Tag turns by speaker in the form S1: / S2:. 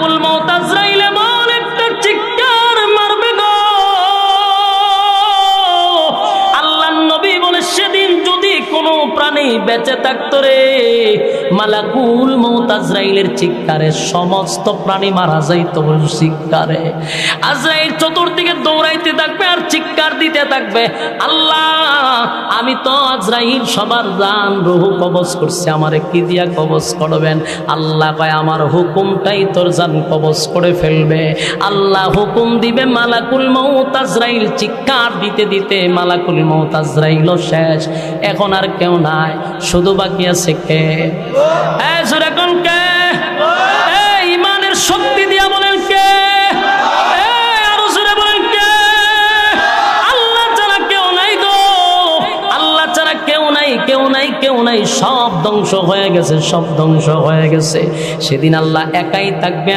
S1: মালাকুল মউত আজরাইল এমন একটা চিৎকার মারবে গো, আল্লাহর নবী বলে সেদিন যদি কোনো প্রাণী বেঁচে থাকতো রে, মালাকুল মউত আজরাইলের চিৎকারে সমস্ত প্রাণী মারা যাইত। চিৎকারে আজরাইল চতুর্দিকে দৌড়াইতে থাকবে আর চিৎকার দিতে থাকবে, আল্লাহ আমি তো আজরাইল সবার জান রূহ কবজ করছে, আমারে কি দিয়া কবজ করবেন? আল্লাহ কয় আমার হুকুমটাই তোর জান কবজ করে ফেলবে। আল্লাহ হুকুম দিবে, মালাকুল মউত আজরাইল চিৎকার দিতে দিতে মালাকুল মউত আজরাইলও শেষ। এখন আর কেউ নাই, শুধু বাকি আছে কে? এখন কে? ইমানের শক্তি দিয়া বলেন কে? আরো জোরে বলেন কে? আল্লাহ ছাড়া কেউ নাই গো, আল্লাহ ছাড়া কেউ নাই, কেউ নাই, কেউ নাই। সব ধ্বংস হয়ে গেছে, সব ধ্বংস হয়ে গেছে। সেদিন আল্লাহ একাই থাকবে।